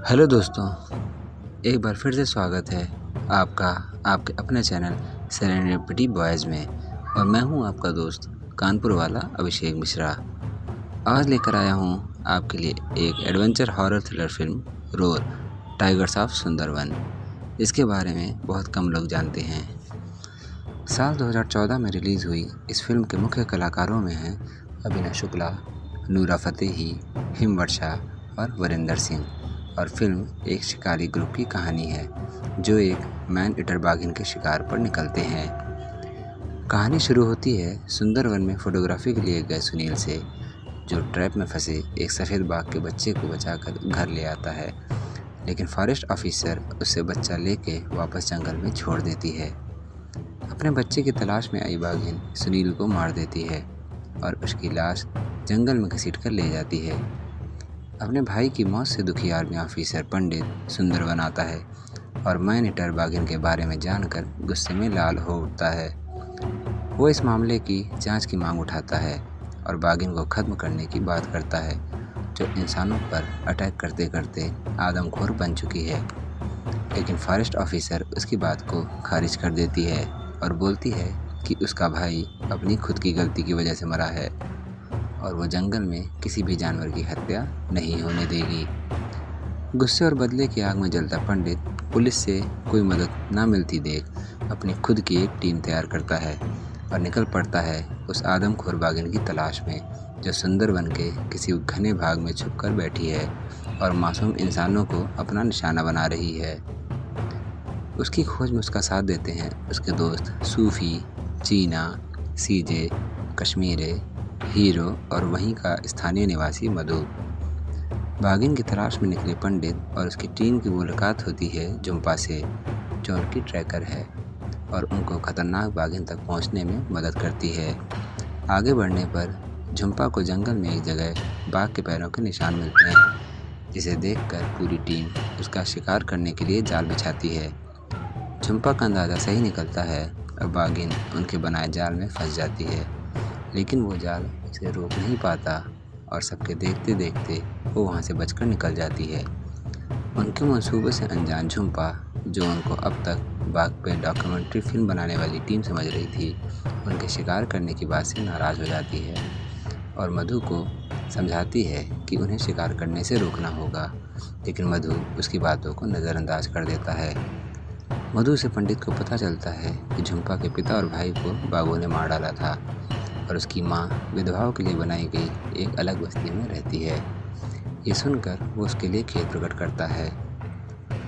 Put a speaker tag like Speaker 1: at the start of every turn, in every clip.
Speaker 1: Hello दोस्तों, एक बार फिर से स्वागत है आपका आपके अपने चैनल सेरेंडिपिटी बॉयज़ में। और मैं हूं आपका दोस्त कानपुर वाला अभिषेक मिश्रा। आज लेकर आया हूं आपके लिए एक adventure horror thriller film roar tigers of Sundarban. इसके बारे में बहुत कम लोग जानते हैं। साल 2014 में रिलीज़ हुई इस फिल्म के मुख्य कलाकारों में हैं अभिनव शुक्ला, नूरा फतेही, हिमवर्षा और वरिंदर सिंह। और फिल्म एक शिकारी ग्रुप की कहानी है जो एक मैन ईटर बाघिन के शिकार पर निकलते हैं। कहानी शुरू होती है सुंदरवन में फोटोग्राफी के लिए गए सुनील से, जो ट्रैप में फंसे एक सफ़ेद बाघ के बच्चे को बचाकर घर ले आता है। लेकिन फॉरेस्ट ऑफिसर उससे बच्चा लेके वापस जंगल में छोड़ देती है। अपने बच्चे की तलाश में आई बाघिन सुनील को मार देती है और उसकी लाश जंगल में घसीट कर ले जाती है। अपने भाई की मौत से दुखी आर्मी ऑफिसर पंडित सुंदरवन आता है और मैन ईटर बाघिन के बारे में जानकर गुस्से में लाल हो उठता है। वो इस मामले की जांच की मांग उठाता है और बाघिन को ख़त्म करने की बात करता है, जो इंसानों पर अटैक करते करते आदमखोर बन चुकी है। लेकिन फॉरेस्ट ऑफिसर उसकी बात को खारिज कर देती है और बोलती है कि उसका भाई अपनी खुद की गलती की वजह से मरा है और वो जंगल में किसी भी जानवर की हत्या नहीं होने देगी। गुस्से और बदले की आग में जलता पंडित पुलिस से कोई मदद ना मिलती देख अपनी खुद की एक टीम तैयार करता है और निकल पड़ता है उस आदमखोर बाघिन की तलाश में, जो सुंदरवन के किसी घने भाग में छुपकर बैठी है और मासूम इंसानों को अपना निशाना बना रही है। उसकी खोज में उसका साथ देते हैं उसके दोस्त सूफी, चीना, सीजे, कश्मीरे, हीरो और वहीं का स्थानीय निवासी मधु। बाघिन की तलाश में निकले पंडित और उसकी टीम की मुलाकात होती है झुम्पा से, जो उनकी ट्रैकर है और उनको खतरनाक बाघिन तक पहुंचने में मदद करती है। आगे बढ़ने पर झुम्पा को जंगल में एक जगह बाघ के पैरों के निशान मिलते हैं, जिसे देखकर पूरी टीम उसका शिकार करने के लिए जाल बिछाती है। झुम्पा का अंदाज़ा सही निकलता है और बाघिन उनके बनाए जाल में फंस जाती है, लेकिन वो जाल उसे रोक नहीं पाता और सबके देखते देखते वो वहाँ से बचकर निकल जाती है। उनके मंसूबे से अनजान झुम्पा, जो उनको अब तक बाघ पे डॉक्यूमेंट्री फिल्म बनाने वाली टीम समझ रही थी, उनके शिकार करने की बात से नाराज़ हो जाती है और मधु को समझाती है कि उन्हें शिकार करने से रोकना होगा। लेकिन मधु उसकी बातों को नज़रअंदाज कर देता है। मधु से पंडित को पता चलता है कि झुम्पा के पिता और भाई को बाघों ने मार डाला था और उसकी माँ विधवाओं के लिए बनाई गई एक अलग बस्ती में रहती है। ये सुनकर वो उसके लिए खेद प्रकट करता है।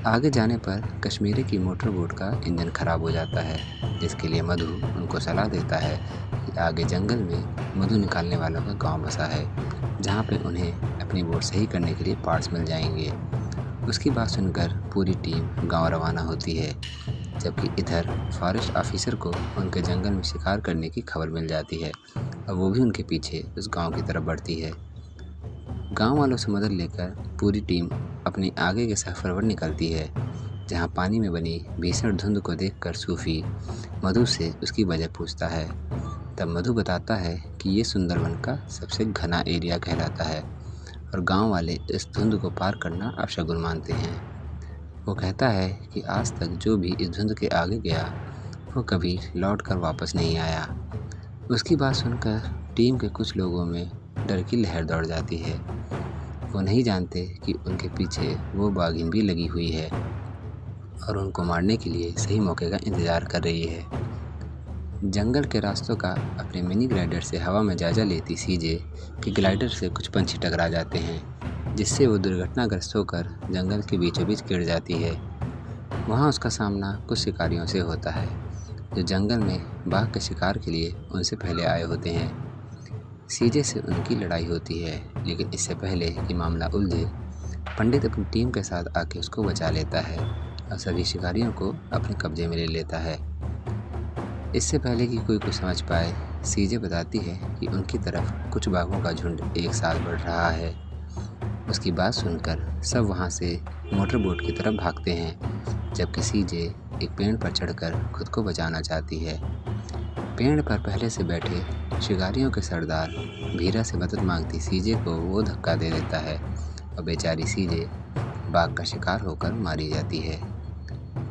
Speaker 1: आगे जाने पर कश्मीरी की मोटर बोट का इंजन खराब हो जाता है, जिसके लिए मधु उनको सलाह देता है कि आगे जंगल में मधु निकालने वालों का गांव बसा है, जहां पे उन्हें अपनी बोट सही करने के लिए पार्ट्स मिल जाएंगे। उसकी बात सुनकर पूरी टीम गांव रवाना होती है, जबकि इधर फॉरेस्ट ऑफिसर को उनके जंगल में शिकार करने की खबर मिल जाती है और वो भी उनके पीछे उस गांव की तरफ बढ़ती है। गांव वालों से मदद लेकर पूरी टीम अपने आगे के सफ़र पर निकलती है, जहां पानी में बनी भीषण धुंध को देखकर सूफी मधु से उसकी वजह पूछता है। तब मधु बताता है कि ये सुंदरवन का सबसे घना एरिया कहलाता है और गाँव वाले इस धुंध को पार करना अपशगुन मानते हैं। वो कहता है कि आज तक जो भी इस धुंध के आगे गया वो कभी लौट कर वापस नहीं आया। उसकी बात सुनकर टीम के कुछ लोगों में डर की लहर दौड़ जाती है। वो नहीं जानते कि उनके पीछे वो बाघिन भी लगी हुई है और उनको मारने के लिए सही मौके का इंतज़ार कर रही है। जंगल के रास्तों का अपने मिनी ग्लाइडर से हवा में जायजा लेती सीजे कि ग्लाइडर से कुछ पंछी टकरा जाते हैं, जिससे वो दुर्घटनाग्रस्त होकर जंगल के बीचों बीच गिर जाती है। वहाँ उसका सामना कुछ शिकारियों से होता है, जो जंगल में बाघ के शिकार के लिए उनसे पहले आए होते हैं। सीजे से उनकी लड़ाई होती है, लेकिन इससे पहले कि मामला उलझे, पंडित अपनी टीम के साथ आके उसको बचा लेता है और सभी शिकारियों को अपने कब्जे में ले लेता है। इससे पहले कि कोई कुछ समझ पाए, सीजे बताती है कि उनकी तरफ कुछ बाघों का झुंड एक साथ बढ़ रहा है। उसकी बात सुनकर सब वहाँ से मोटर बोट की तरफ भागते हैं, जबकि सीजे एक पेड़ पर चढ़कर खुद को बचाना चाहती है। पेड़ पर पहले से बैठे शिकारियों के सरदार भीरा से मदद मांगती सीजे को वो धक्का दे देता है और बेचारी सीजे बाघ का शिकार होकर मारी जाती है।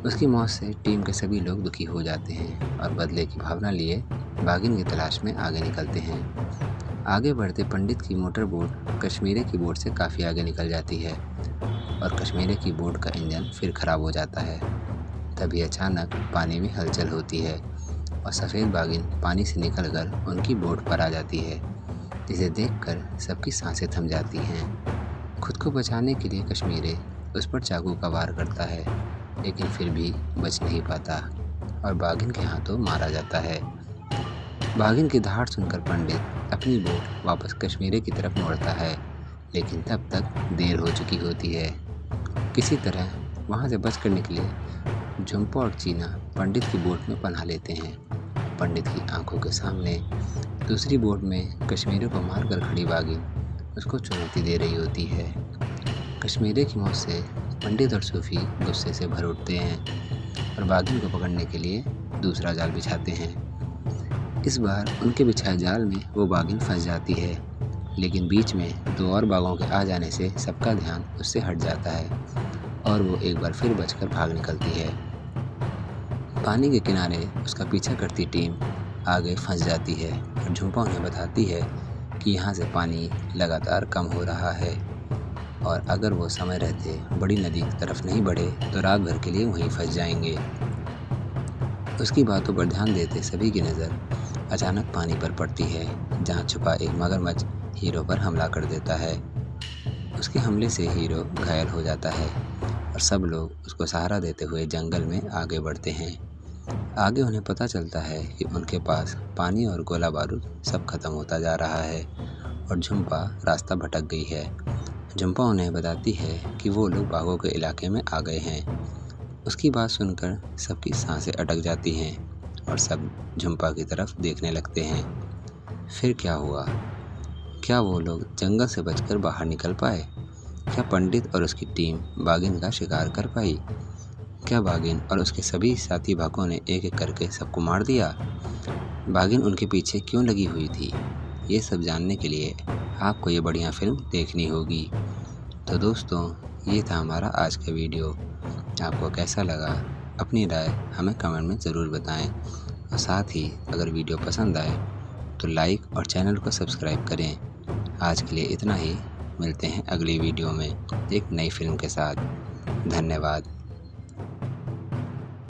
Speaker 1: उसकी मौत से टीम के सभी लोग दुखी हो जाते हैं और बदले की भावना लिए बाघिन की तलाश में आगे निकलते हैं। आगे बढ़ते पंडित की मोटर बोट कश्मीरे की बोट से काफ़ी आगे निकल जाती है और कश्मीरे की बोट का इंजन फिर खराब हो जाता है। तभी अचानक पानी में हलचल होती है और सफ़ेद बाघिन पानी से निकलकर उनकी बोट पर आ जाती है, जिसे देखकर सबकी सांसें थम जाती हैं। खुद को बचाने के लिए कश्मीरे उस पर चाकू का वार करता है, लेकिन फिर भी बच नहीं पाता और बाघिन के हाथों मारा जाता है। बाघिन की दहाड़ सुनकर पंडित अपनी बोट वापस कश्मीरे की तरफ मोड़ता है, लेकिन तब तक देर हो चुकी होती है। किसी तरह वहाँ से बचकर निकले झुम्पा और चीना पंडित की बोट में पनाह लेते हैं। पंडित की आंखों के सामने दूसरी बोट में कश्मीरे को मारकर खड़ी बाघिन उसको चुनौती दे रही होती है। कश्मीरे की मौत से पंडित और सूफी गुस्से से भर उठते हैं और बाघिन को पकड़ने के लिए दूसरा जाल बिछाते हैं। इस बार उनके बिछाए जाल में वो बाघिन फंस जाती है, लेकिन बीच में दो और बाघों के आ जाने से सबका ध्यान उससे हट जाता है और वो एक बार फिर बचकर भाग निकलती है। पानी के किनारे उसका पीछा करती टीम आगे फंस जाती है और झुम्पा उन्हें बताती है कि यहाँ से पानी लगातार कम हो रहा है और अगर वो समय रहते बड़ी नदी की तरफ नहीं बढ़े तो रात भर के लिए वहीं फंस जाएंगे। उसकी बातों पर ध्यान देते सभी की नज़र अचानक पानी पर पड़ती है, जहाँ छुपा एक मगरमच्छ हीरो पर हमला कर देता है। उसके हमले से हीरो घायल हो जाता है और सब लोग उसको सहारा देते हुए जंगल में आगे बढ़ते हैं। आगे उन्हें पता चलता है कि उनके पास पानी और गोला बारूद सब खत्म होता जा रहा है और झुम्पा रास्ता भटक गई है। झुम्पा उन्हें बताती है कि वो लोग बाघों के इलाके में आ गए हैं। उसकी बात सुनकर सबकी सांसें अटक जाती हैं और सब झुम्पा की तरफ देखने लगते हैं। फिर क्या हुआ? क्या वो लोग जंगल से बचकर बाहर निकल पाए? क्या पंडित और उसकी टीम बाघिन का शिकार कर पाई? क्या बाघिन और उसके सभी साथी बाघों ने एक एक करके सबको मार दिया? बाघिन उनके पीछे क्यों लगी हुई थी? ये सब जानने के लिए आपको ये बढ़िया फिल्म देखनी होगी। तो दोस्तों, ये था हमारा आज का वीडियो। आपको कैसा लगा अपनी राय हमें कमेंट में ज़रूर बताएं और साथ ही अगर वीडियो पसंद आए तो लाइक और चैनल को सब्सक्राइब करें। आज के लिए इतना ही। मिलते हैं अगली वीडियो में एक नई फिल्म के साथ। धन्यवाद।